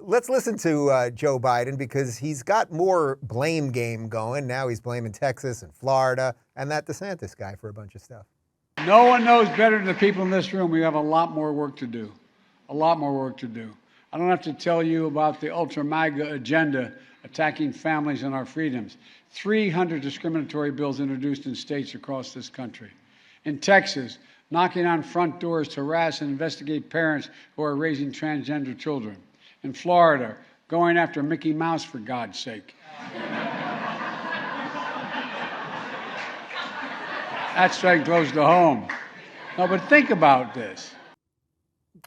let's listen to Joe Biden, because he's got more blame game going. Now he's blaming Texas and Florida and that DeSantis guy for a bunch of stuff. No one knows better than the people in this room. We have a lot more work to do. A lot more work to do. I don't have to tell you about the ultra-MAGA agenda attacking families and our freedoms. 300 discriminatory bills introduced in states across this country. In Texas, knocking on front doors to harass and investigate parents who are raising transgender children. In Florida, going after Mickey Mouse, for God's sake. That strike close to home. No, but think about this.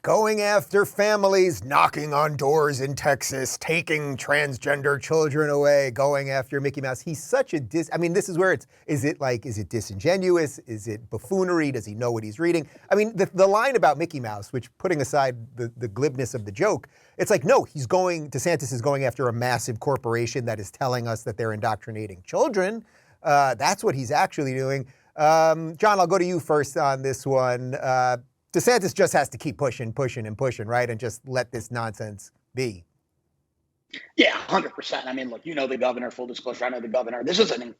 Going after families, knocking on doors in Texas, taking transgender children away, going after Mickey Mouse. He's such a this is where is it disingenuous? Is it buffoonery? Does he know what he's reading? I mean, the line about Mickey Mouse, which, putting aside the glibness of the joke, it's like, no, DeSantis is going after a massive corporation that is telling us that they're indoctrinating children. That's what he's actually doing. John, I'll go to you first on this one. DeSantis just has to keep pushing, right? And just let this nonsense be. Yeah, 100%. I mean, look, you know the governor, full disclosure, I know the governor. This is an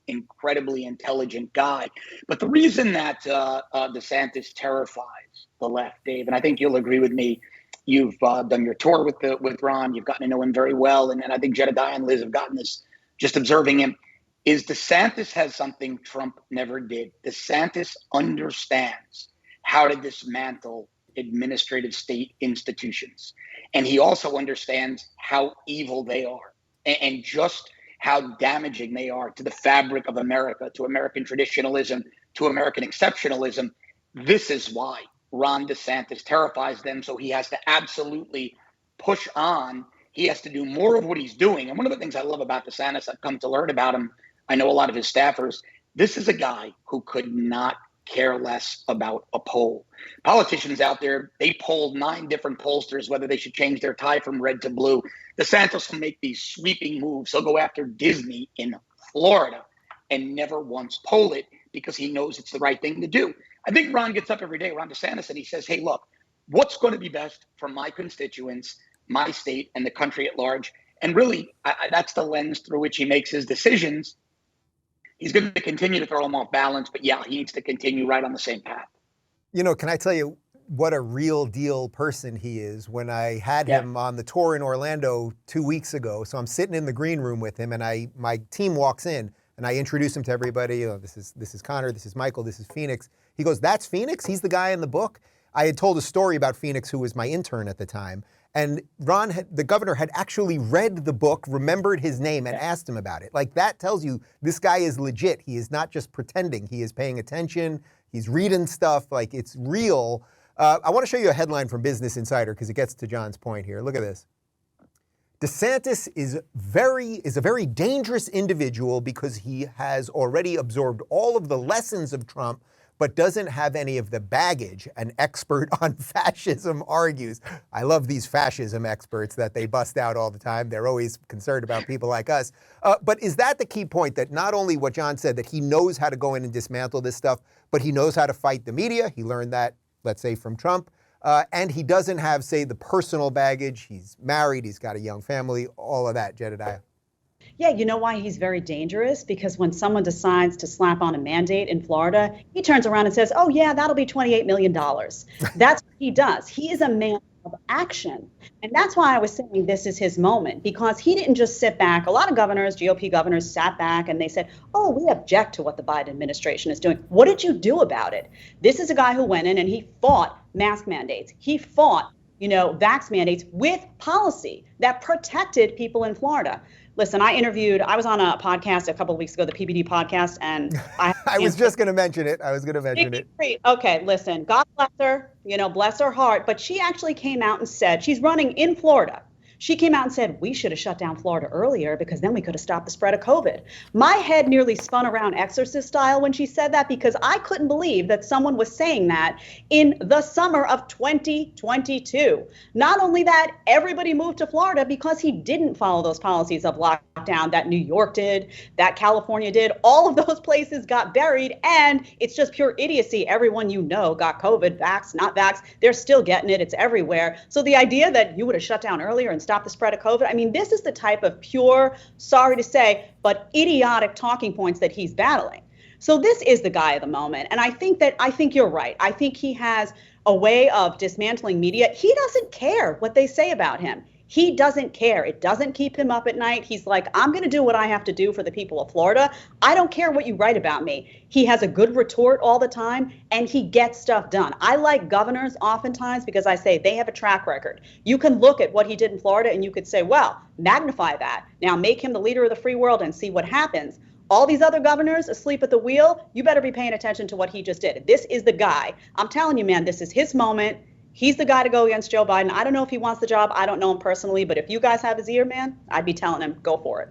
incredibly intelligent guy. But the reason that DeSantis terrifies the left, Dave, and I think you'll agree with me, you've done your tour with Ron, you've gotten to know him very well, and I think Jedediah and Liz have gotten this just observing him, is DeSantis has something Trump never did. DeSantis understands how to dismantle administrative state institutions. And he also understands how evil they are and just how damaging they are to the fabric of America, to American traditionalism, to American exceptionalism. This is why Ron DeSantis terrifies them. So he has to absolutely push on. He has to do more of what he's doing. And one of the things I love about DeSantis, I've come to learn about him, I know a lot of his staffers, this is a guy who could not care less about a poll. Politicians out there, they polled 9 different pollsters whether they should change their tie from red to blue. DeSantis will make these sweeping moves. He'll go after Disney in Florida and never once poll it because he knows it's the right thing to do. I think Ron gets up every day, Ron DeSantis, and he says, hey, look, what's going to be best for my constituents, my state, and the country at large? And really, that's the lens through which he makes his decisions. He's going to continue to throw him off balance, but yeah, he needs to continue right on the same path. You know, can I tell you what a real deal person he is? When I had him on the tour in Orlando 2 weeks ago, so I'm sitting in the green room with him, and my team walks in, and I introduce him to everybody. This is Connor, this is Michael, this is Phoenix. He goes, that's Phoenix? He's the guy in the book? I had told a story about Phoenix, who was my intern at the time. And the governor had actually read the book, remembered his name, and asked him about it. Like, that tells you this guy is legit. He is not just pretending. He is paying attention. He's reading stuff. Like, it's real. I want to show you a headline from Business Insider because it gets to John's point here. Look at this. DeSantis is a very dangerous individual because he has already absorbed all of the lessons of Trump, but doesn't have any of the baggage. An expert on fascism argues. I love these fascism experts that they bust out all the time. They're always concerned about people like us. But is that the key point, that not only what John said, that he knows how to go in and dismantle this stuff, but he knows how to fight the media? He learned that, let's say, from Trump. And he doesn't have, say, the personal baggage. He's married. He's got a young family, all of that, Jedediah. Yeah, you know why he's very dangerous? Because when someone decides to slap on a mandate in Florida, he turns around and says, oh, yeah, that'll be $28 million. That's what he does. He is a man of action. And that's why I was saying this is his moment, because he didn't just sit back. A lot of governors, GOP governors, sat back and they said, oh, we object to what the Biden administration is doing. What did you do about it? This is a guy who went in and he fought mask mandates. He fought, vax mandates with policy that protected people in Florida. Listen, I was on a podcast a couple of weeks ago, the PBD podcast, and I was just going to mention it. Okay, listen, God bless her, bless her heart. But she actually came out and said she's running in Florida. She came out and said, we should have shut down Florida earlier because then we could have stopped the spread of COVID. My head nearly spun around exorcist style when she said that, because I couldn't believe that someone was saying that in the summer of 2022. Not only that, everybody moved to Florida because he didn't follow those policies of lockdown that New York did, that California did. All of those places got buried, and it's just pure idiocy. Everyone you know got COVID, vax, not vax, they're still getting it. It's everywhere. So the idea that you would have shut down earlier and stopped the spread of COVID, I mean, this is the type of pure, sorry to say, but idiotic talking points that he's battling. So this is the guy of the moment. And I think you're right. I think he has a way of dismantling media. He doesn't care what they say about him. He doesn't care. It doesn't keep him up at night. He's like, I'm going to do what I have to do for the people of Florida. I don't care what you write about me. He has a good retort all the time, and he gets stuff done. I like governors oftentimes because I say they have a track record. You can look at what he did in Florida and you could say, well, magnify that. Now make him the leader of the free world and see what happens. All these other governors asleep at the wheel, you better be paying attention to what he just did. This is the guy. I'm telling you, man, this is his moment. He's the guy to go against Joe Biden. I don't know if he wants the job. I don't know him personally, but if you guys have his ear, man, I'd be telling him, go for it.